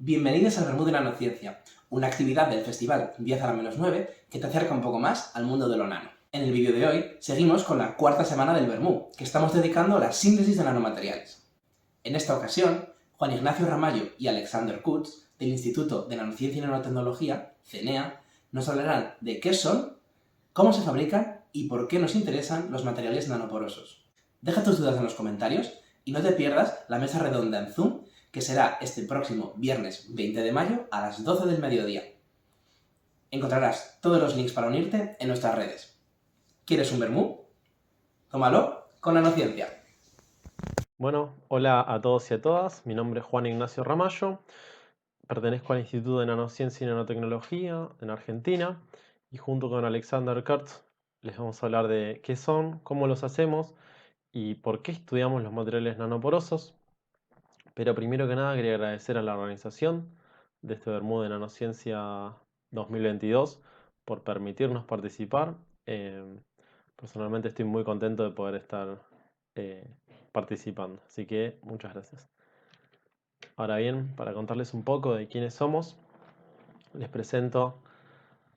Bienvenidos al Vermú de Nanociencia, una actividad del Festival 10 a la menos 9 que te acerca un poco más al mundo de lo nano. En el vídeo de hoy seguimos con la cuarta semana del Vermú, que estamos dedicando a la síntesis de nanomateriales. En esta ocasión, Juan Ignacio Ramallo y Alexander Kutz, del Instituto de Nanociencia y Nanotecnología, CENEA, nos hablarán de qué son, cómo se fabrican y por qué nos interesan los materiales nanoporosos. Deja tus dudas en los comentarios y no te pierdas la mesa redonda en Zoom, que será este próximo viernes 20 de mayo a las 12 del mediodía. Encontrarás todos los links para unirte en nuestras redes. ¿Quieres un vermú? Tómalo con nanociencia. Bueno, hola a todos y a todas. Mi nombre es Juan Ignacio Ramallo. Pertenezco al Instituto de Nanociencia y Nanotecnología en Argentina y junto con Alexander Kurtz les vamos a hablar de qué son, cómo los hacemos y por qué estudiamos los materiales nanoporosos. Pero primero que nada quería agradecer a la organización de este Bermuda de Nanociencia 2022 por permitirnos participar. Personalmente estoy muy contento de poder estar eh, participando, así que muchas gracias. Ahora bien, para contarles un poco de quiénes somos, les presento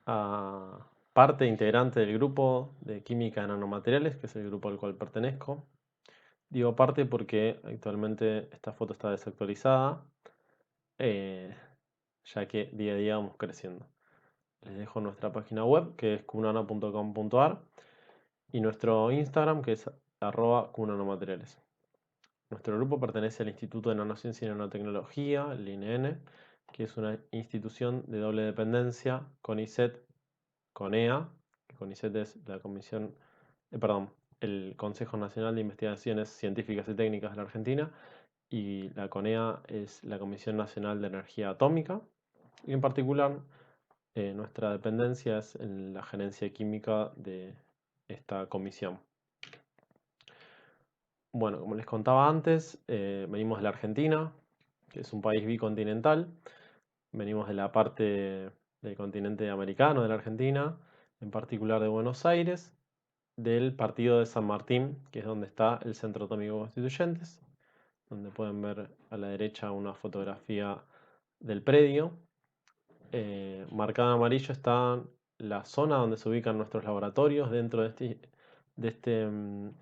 a parte integrante del grupo de Química de Nanomateriales, que es el grupo al cual pertenezco. Digo parte porque actualmente esta foto está desactualizada, eh, ya que día a día vamos creciendo. Les dejo nuestra página web, que es qnano.com.ar, y nuestro Instagram, que es @qnanomateriales. Nuestro grupo pertenece al Instituto de Nanociencia y Nanotecnología, el INN, que es una institución de doble dependencia, CONICET, CONEA, que CONICET es la Comisión, el Consejo Nacional de Investigaciones Científicas y Técnicas de la Argentina, y la CONEA es la Comisión Nacional de Energía Atómica, y en particular nuestra dependencia es en la gerencia química de esta comisión. Bueno, como les contaba antes, venimos de la Argentina, que es un país bicontinental. Venimos de la parte del continente americano de la Argentina, en particular de Buenos Aires, del partido de San Martín, que es donde está el Centro Atómico Constituyentes, donde pueden ver a la derecha una fotografía del predio. Marcada en amarillo está la zona donde se ubican nuestros laboratorios dentro de este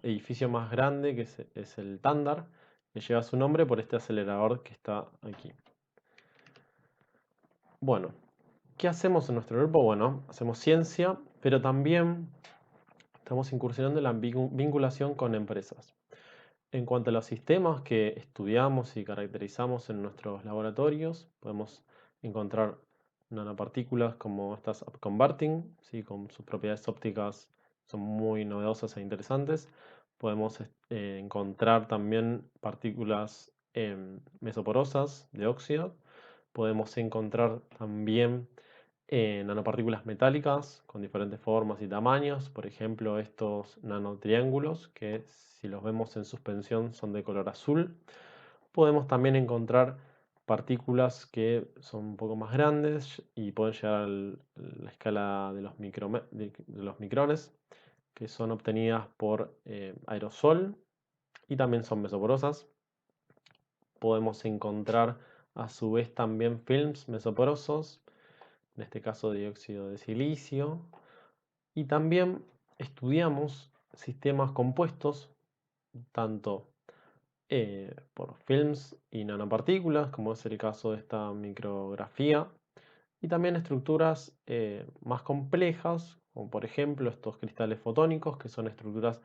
edificio más grande, que es el Tándar, que lleva su nombre por este acelerador que está aquí. Bueno, ¿qué hacemos en nuestro grupo? Bueno, hacemos ciencia, pero también estamos incursionando en la vinculación con empresas. En cuanto a los sistemas que estudiamos y caracterizamos en nuestros laboratorios, podemos encontrar nanopartículas como estas upconverting, ¿sí? Con sus propiedades ópticas son muy novedosas e interesantes. Podemos encontrar también partículas mesoporosas de óxido. Podemos encontrar también nanopartículas metálicas con diferentes formas y tamaños, por ejemplo estos nanotriángulos que si los vemos en suspensión son de color azul. Podemos también encontrar partículas que son un poco más grandes y pueden llegar a la escala de los micrones, que son obtenidas por aerosol y también son mesoporosas. Podemos encontrar a su vez también films mesoporosos, en este caso dióxido de silicio, y también estudiamos sistemas compuestos, tanto por films y nanopartículas, como es el caso de esta micrografía, y también estructuras más complejas, como por ejemplo estos cristales fotónicos, que son estructuras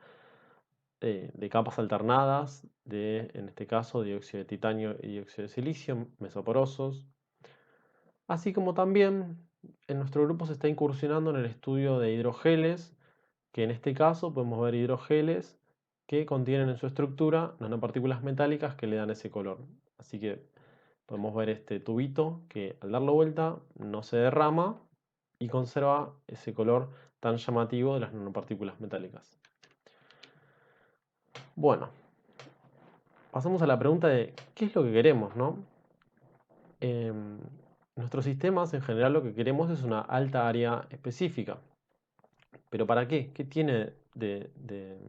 de capas alternadas de, en este caso, dióxido de titanio y dióxido de silicio, mesoporosos. Así como también en nuestro grupo se está incursionando en el estudio de hidrogeles, que en este caso podemos ver hidrogeles que contienen en su estructura nanopartículas metálicas que le dan ese color. Así que podemos ver este tubito que al darlo vuelta no se derrama y conserva ese color tan llamativo de las nanopartículas metálicas. Bueno, pasamos a la pregunta de ¿qué es lo que queremos, no? En nuestros sistemas en general lo que queremos es una alta área específica. ¿Pero para qué? ¿Qué tiene de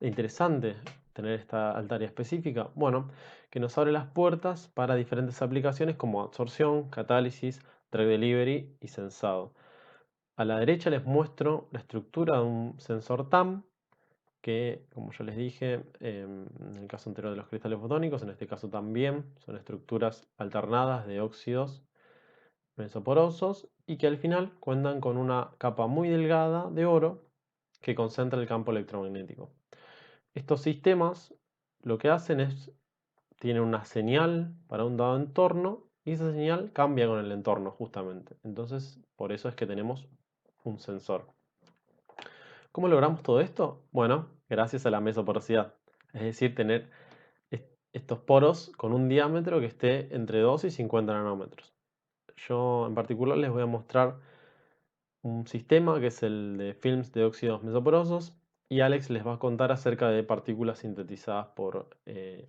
interesante tener esta alta área específica? Bueno, que nos abre las puertas para diferentes aplicaciones como absorción, catálisis, drug delivery y sensado. A la derecha les muestro la estructura de un sensor TAM que, como yo les dije, en el caso anterior de los cristales fotónicos, en este caso también son estructuras alternadas de óxidos mesoporosos y que al final cuentan con una capa muy delgada de oro que concentra el campo electromagnético. Estos sistemas lo que hacen es, tienen una señal para un dado entorno y esa señal cambia con el entorno justamente. Entonces, por eso es que tenemos un sensor. ¿Cómo logramos todo esto? Bueno, gracias a la mesoporosidad, es decir, tener estos poros con un diámetro que esté entre 2 y 50 nanómetros. Yo en particular les voy a mostrar un sistema que es el de films de óxidos mesoporosos y Alex les va a contar acerca de partículas sintetizadas por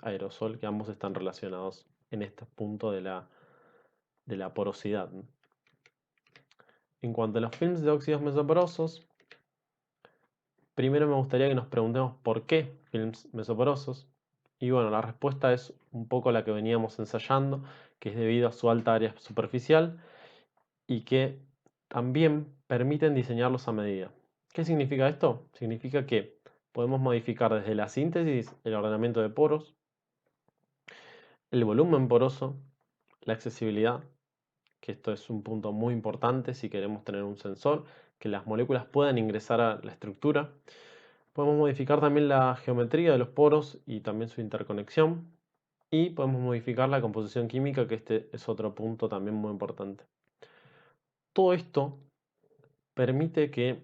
aerosol, que ambos están relacionados en este punto de la porosidad. En cuanto a los films de óxidos mesoporosos, primero me gustaría que nos preguntemos por qué films mesoporosos. Y bueno, la respuesta es un poco la que veníamos ensayando, que es debido a su alta área superficial y que también permiten diseñarlos a medida. ¿Qué significa esto? Significa que podemos modificar desde la síntesis el ordenamiento de poros, el volumen poroso, la accesibilidad, que esto es un punto muy importante si queremos tener un sensor, que las moléculas puedan ingresar a la estructura. Podemos modificar también la geometría de los poros y también su interconexión. Y podemos modificar la composición química, que este es otro punto también muy importante. Todo esto permite que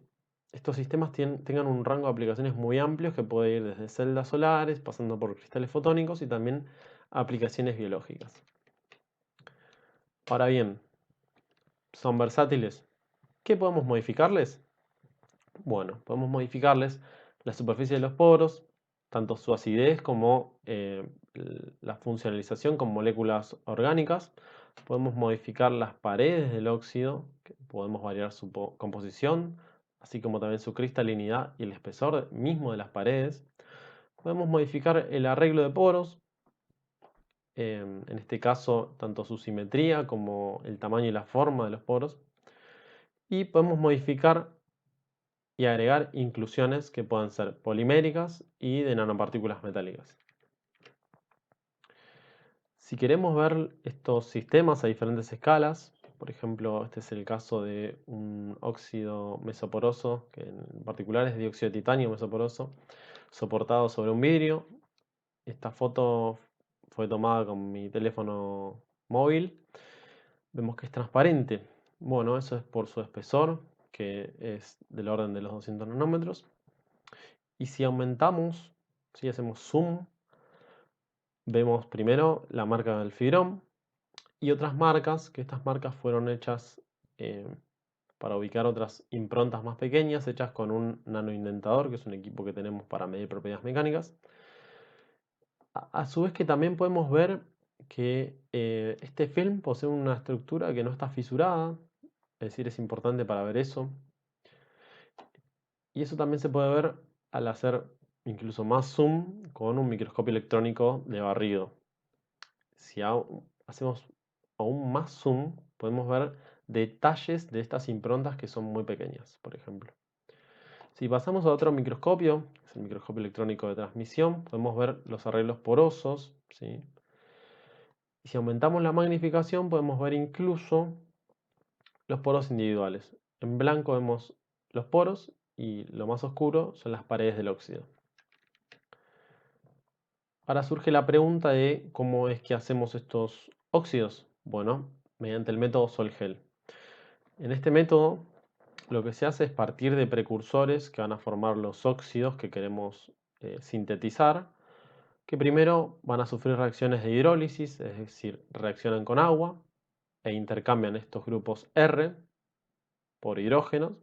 estos sistemas tengan un rango de aplicaciones muy amplios que puede ir desde celdas solares, pasando por cristales fotónicos y también aplicaciones biológicas. Ahora bien, son versátiles. ¿Qué podemos modificarles? Bueno, podemos modificarles la superficie de los poros, tanto su acidez como la funcionalización con moléculas orgánicas. Podemos modificar las paredes del óxido, que podemos variar su composición, así como también su cristalinidad y el espesor mismo de las paredes. Podemos modificar el arreglo de poros, en este caso tanto su simetría como el tamaño y la forma de los poros. Y podemos modificar y agregar inclusiones que puedan ser poliméricas y de nanopartículas metálicas. Si queremos ver estos sistemas a diferentes escalas, por ejemplo, este es el caso de un óxido mesoporoso, que en particular es dióxido de titanio mesoporoso, soportado sobre un vidrio. Esta foto fue tomada con mi teléfono móvil. Vemos que es transparente. Bueno, eso es por su espesor, que es del orden de los 200 nanómetros. Y si aumentamos, si hacemos zoom, vemos primero la marca del fibrón y otras marcas, que estas marcas fueron hechas eh, para ubicar otras improntas más pequeñas, hechas con un nanoindentador, que es un equipo que tenemos para medir propiedades mecánicas. A su vez que también podemos ver que este film posee una estructura que no está fisurada, es decir, es importante para ver eso. Y eso también se puede ver al hacer incluso más zoom con un microscopio electrónico de barrido. Si hacemos aún más zoom, podemos ver detalles de estas improntas que son muy pequeñas, por ejemplo. Si pasamos a otro microscopio, que es el microscopio electrónico de transmisión, podemos ver los arreglos porosos, ¿sí? Y si aumentamos la magnificación, podemos ver incluso los poros individuales. En blanco vemos los poros y lo más oscuro son las paredes del óxido. Ahora surge la pregunta de cómo es que hacemos estos óxidos. Bueno, mediante el método Sol-Gel. En este método lo que se hace es partir de precursores que van a formar los óxidos que queremos sintetizar, que primero van a sufrir reacciones de hidrólisis, es decir, reaccionan con agua e intercambian estos grupos R por hidrógenos.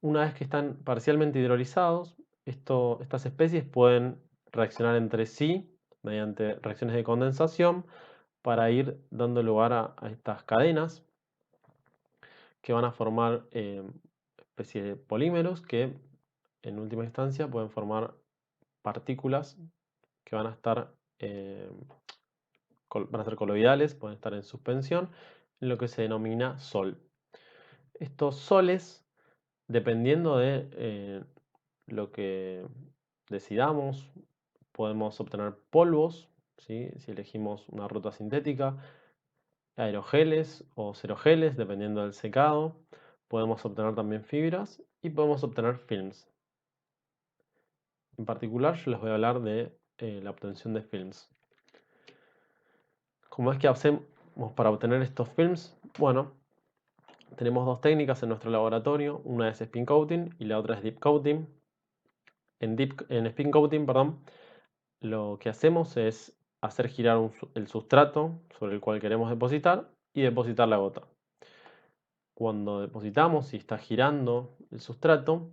Una vez que están parcialmente hidrolizados, estas especies pueden reaccionar entre sí mediante reacciones de condensación para ir dando lugar a estas cadenas que van a formar especies de polímeros que en última instancia pueden formar partículas que van a estar, van a ser coloidales, pueden estar en suspensión, en lo que se denomina sol. Estos soles, dependiendo de lo que decidamos, podemos obtener polvos, ¿sí? Si elegimos una ruta sintética, aerogeles o cerogeles, dependiendo del secado. Podemos obtener también fibras y podemos obtener films. En particular, yo les voy a hablar de la obtención de films. ¿Cómo es que hacemos para obtener estos films? Bueno, tenemos dos técnicas en nuestro laboratorio. Una es spin coating y la otra es deep coating. En spin coating, perdón, lo que hacemos es hacer girar el sustrato sobre el cual queremos depositar y depositar la gota. Cuando depositamos y está girando el sustrato,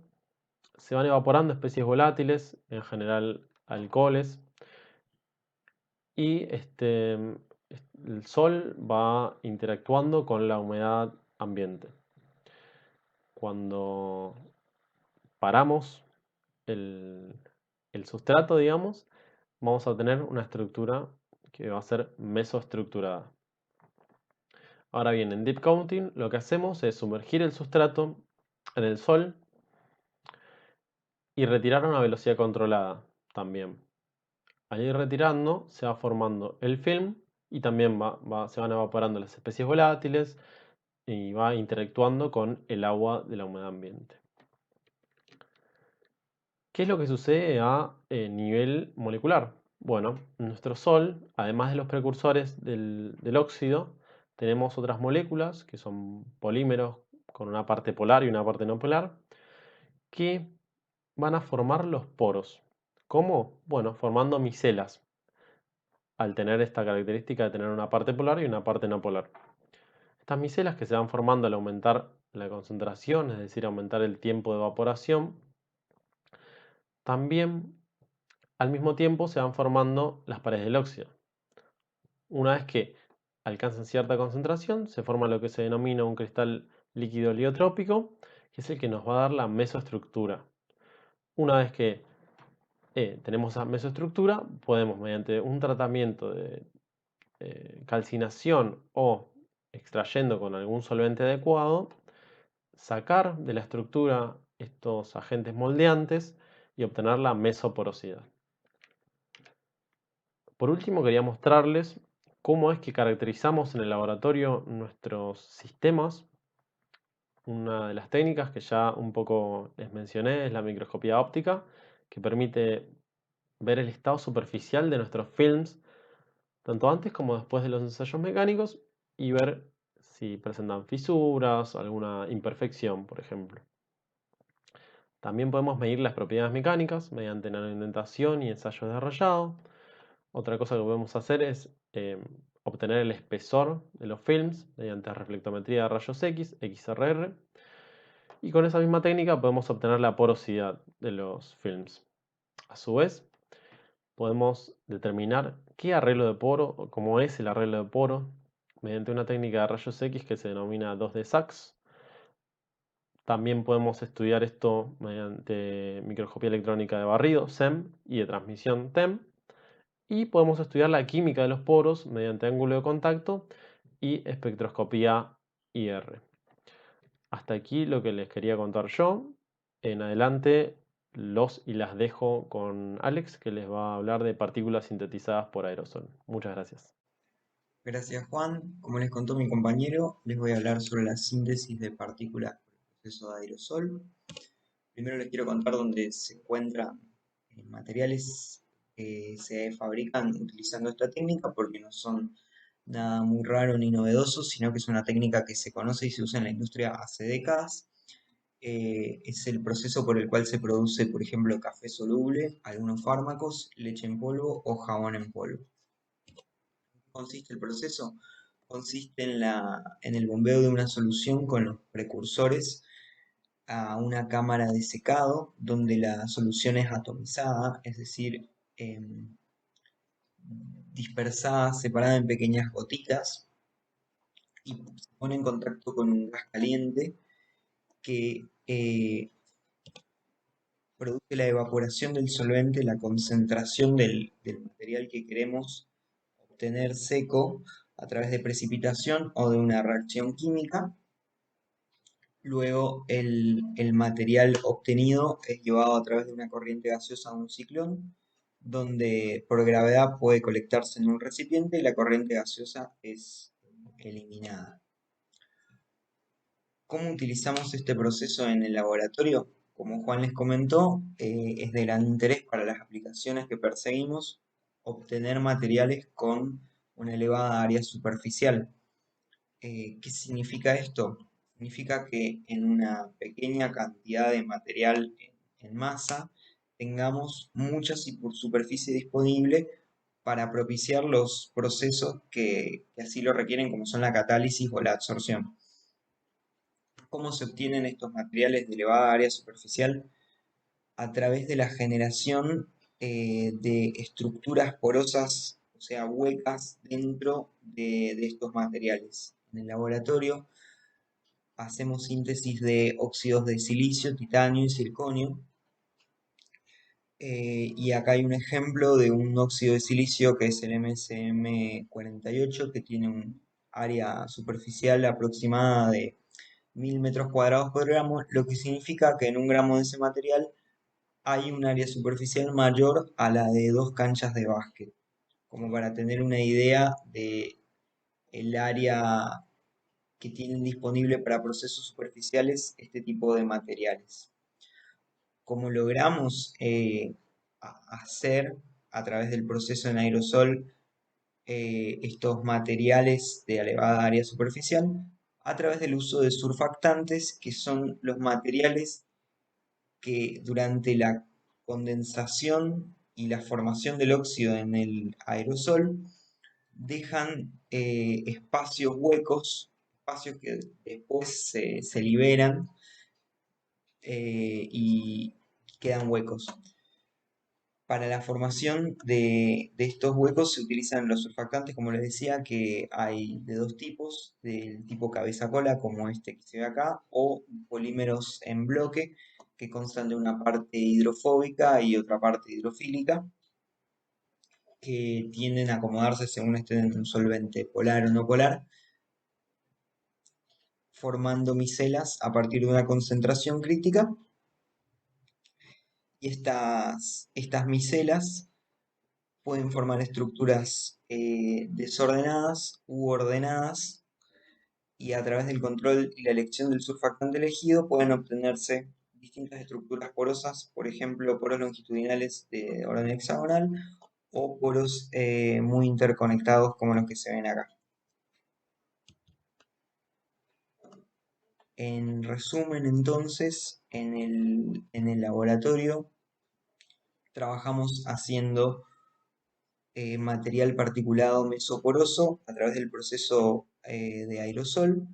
se van evaporando especies volátiles, en general alcoholes, y el sol va interactuando con la humedad ambiente. Cuando paramos el, el sustrato, digamos, vamos a tener una estructura que va a ser mesoestructurada. Ahora bien, en deep coating lo que hacemos es sumergir el sustrato en el sol y retirar a una velocidad controlada también. Al ir retirando se va formando el film y también se van evaporando las especies volátiles y va interactuando con el agua de la humedad ambiente. ¿Qué es lo que sucede a nivel molecular? Bueno, en nuestro Sol, además de los precursores del óxido, tenemos otras moléculas que son polímeros con una parte polar y una parte no polar, que van a formar los poros. ¿Cómo? Bueno, formando micelas, al tener esta característica de tener una parte polar y una parte no polar. Estas micelas que se van formando al aumentar la concentración, es decir, aumentar el tiempo de evaporación, también al mismo tiempo se van formando las paredes del óxido. Una vez que alcanzan cierta concentración, se forma lo que se denomina un cristal líquido heliotrópico, que es el que nos va a dar la mesoestructura. Una vez que tenemos esa mesoestructura, podemos, mediante un tratamiento de calcinación o extrayendo con algún solvente adecuado, sacar de la estructura estos agentes moldeantes y obtener la mesoporosidad. Por último, quería mostrarles cómo es que caracterizamos en el laboratorio nuestros sistemas. Una de las técnicas que ya un poco les mencioné es la microscopía óptica, que permite ver el estado superficial de nuestros films, tanto antes como después de los ensayos mecánicos, y ver si presentan fisuras o alguna imperfección, por ejemplo. También podemos medir las propiedades mecánicas mediante nanoindentación y ensayos de rayado. Otra cosa que podemos hacer es obtener el espesor de los films mediante reflectometría de rayos X, XRR. Y con esa misma técnica podemos obtener la porosidad de los films. A su vez, podemos determinar qué arreglo de poro o cómo es el arreglo de poro mediante una técnica de rayos X que se denomina 2D SAX. También podemos estudiar esto mediante microscopía electrónica de barrido, SEM, y de transmisión, TEM. Y podemos estudiar la química de los poros mediante ángulo de contacto y espectroscopía IR. Hasta aquí lo que les quería contar yo. En adelante los y las dejo con Alex, que les va a hablar de partículas sintetizadas por aerosol. Muchas gracias. Gracias, Juan. Como les contó mi compañero, les voy a hablar sobre la síntesis de partículas por el proceso de aerosol. Primero les quiero contar dónde se encuentran materiales que se fabrican utilizando esta técnica, porque no son nada muy raro ni novedoso, sino que es una técnica que se conoce y se usa en la industria hace décadas. Es el proceso por el cual se produce, por ejemplo, café soluble, algunos fármacos, leche en polvo o jabón en polvo. Consiste el proceso? Consiste en el bombeo de una solución con los precursores a una cámara de secado donde la solución es atomizada, es decir, dispersada, separada en pequeñas gotitas y se pone en contacto con un gas caliente que produce la evaporación del solvente, la concentración del material que queremos obtener seco a través de precipitación o de una reacción química. Luego el material obtenido es llevado a través de una corriente gaseosa a un ciclón, donde por gravedad puede colectarse en un recipiente y la corriente gaseosa es eliminada. ¿Cómo utilizamos este proceso en el laboratorio? Como Juan les comentó, es de gran interés para las aplicaciones que perseguimos obtener materiales con una elevada área superficial. ¿Qué significa esto? Significa que en una pequeña cantidad de material en masa tengamos mucha superficie disponible para propiciar los procesos que así lo requieren, como son la catálisis o la absorción. ¿Cómo se obtienen estos materiales de elevada área superficial? A través de la generación de estructuras porosas, o sea, huecas dentro de estos materiales. En el laboratorio hacemos síntesis de óxidos de silicio, titanio y circonio. Y acá hay un ejemplo de un óxido de silicio que es el MSM48, que tiene un área superficial aproximada de 1000 metros cuadrados por gramo, lo que significa que en un gramo de ese material hay un área superficial mayor a la de 2 canchas de básquet, como para tener una idea de el área que tienen disponible para procesos superficiales este tipo de materiales. ¿Cómo logramos hacer a través del proceso en aerosol estos materiales de elevada área superficial? A través del uso de surfactantes, que son los materiales que durante la condensación y la formación del óxido en el aerosol dejan espacios huecos, espacios que después se liberan y quedan huecos. Para la formación de estos huecos se utilizan los surfactantes, como les decía, que hay de dos tipos, del tipo cabeza-cola, como este que se ve acá, o polímeros en bloque, que constan de una parte hidrofóbica y otra parte hidrofílica, que tienden a acomodarse según estén en un solvente polar o no polar, formando micelas a partir de una concentración crítica. Y estas micelas pueden formar estructuras desordenadas u ordenadas, y a través del control y la elección del surfactante elegido pueden obtenerse distintas estructuras porosas, por ejemplo, poros longitudinales de orden hexagonal o poros muy interconectados como los que se ven acá. En resumen, entonces, en el laboratorio trabajamos haciendo material particulado mesoporoso a través del proceso de aerosol,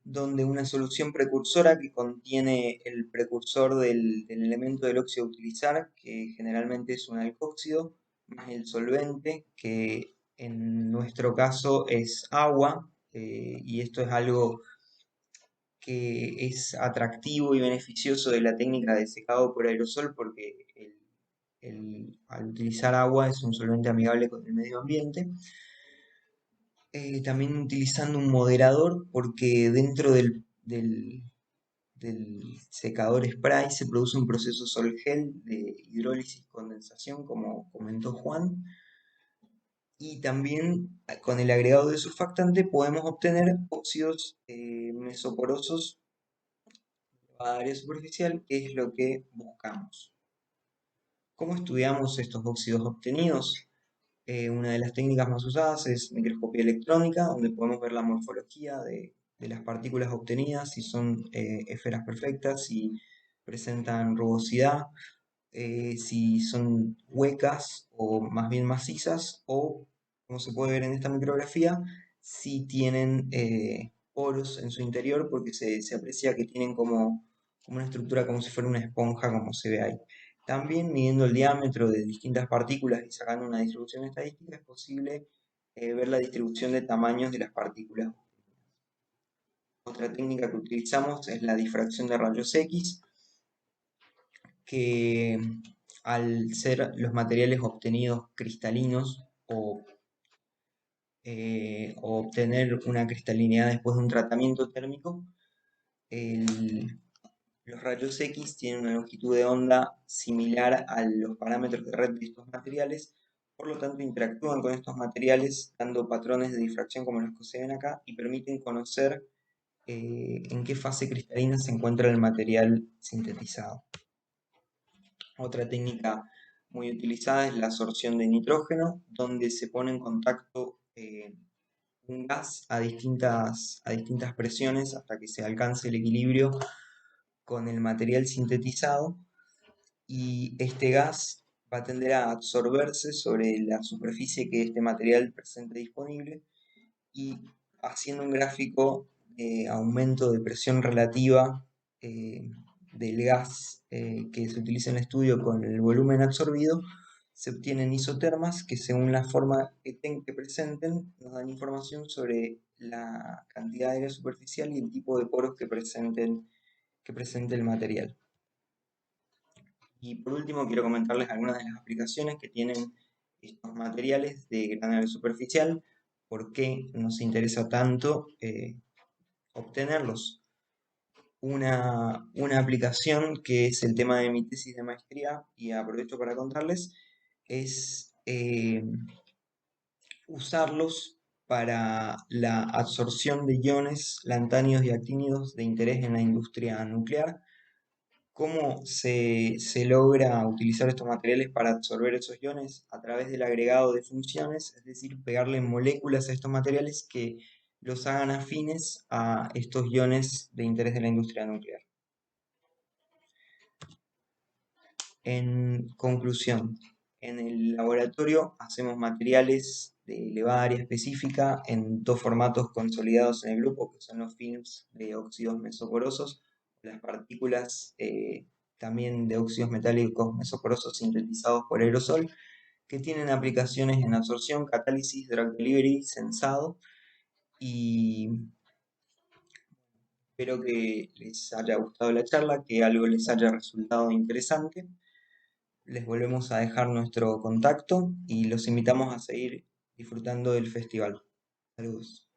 donde una solución precursora que contiene el precursor del elemento del óxido a utilizar, que generalmente es un alcóxido, más el solvente, que en nuestro caso es agua, y esto es algo que es atractivo y beneficioso de la técnica de secado por aerosol, porque al utilizar agua es un solvente amigable con el medio ambiente. También utilizando un moderador, porque dentro del secador spray se produce un proceso sol-gel de hidrólisis condensación, como comentó Juan. Y también con el agregado de surfactante podemos obtener óxidos mesoporosos a área superficial, que es lo que buscamos. ¿Cómo estudiamos estos óxidos obtenidos? Una de las técnicas más usadas es microscopía electrónica, donde podemos ver la morfología de las partículas obtenidas, si son esferas perfectas, si presentan rugosidad, si son huecas o más bien macizas, o, como se puede ver en esta micrografía, si tienen poros en su interior, porque se aprecia que tienen como una estructura como si fuera una esponja, como se ve ahí. También midiendo el diámetro de distintas partículas y sacando una distribución estadística es posible ver la distribución de tamaños de las partículas. Otra técnica que utilizamos es la difracción de rayos X, que al ser los materiales obtenidos cristalinos o obtener una cristalinidad después de un tratamiento térmico, los rayos X tienen una longitud de onda similar a los parámetros de red de estos materiales, por lo tanto interactúan con estos materiales dando patrones de difracción como los que se ven acá y permiten conocer en qué fase cristalina se encuentra el material sintetizado. Otra técnica muy utilizada es la absorción de nitrógeno, donde se pone en contacto un gas a distintas presiones hasta que se alcance el equilibrio con el material sintetizado, y este gas va a tender a absorberse sobre la superficie que este material presente disponible, y haciendo un gráfico de aumento de presión relativa del gas que se utiliza en el estudio con el volumen absorbido, se obtienen isotermas que, según la forma que presenten, nos dan información sobre la cantidad de aire superficial y el tipo de poros que presente el material. Y por último quiero comentarles algunas de las aplicaciones que tienen estos materiales de gran área superficial, por qué nos interesa tanto obtenerlos. Una aplicación que es el tema de mi tesis de maestría, y aprovecho para contarles, es usarlos para la absorción de iones lantánidos y actínidos de interés en la industria nuclear. ¿Cómo se logra utilizar estos materiales para absorber esos iones? A través del agregado de funciones, es decir, pegarle moléculas a estos materiales que los hagan afines a estos iones de interés de la industria nuclear. En conclusión, en el laboratorio hacemos materiales de elevada área específica en dos formatos consolidados en el grupo, que son los films de óxidos mesoporosos, las partículas también de óxidos metálicos mesoporosos sintetizados por aerosol, que tienen aplicaciones en absorción, catálisis, drug delivery, sensado, y espero que les haya gustado la charla, que algo les haya resultado interesante. Les volvemos a dejar nuestro contacto y los invitamos a seguir disfrutando del festival. Saludos.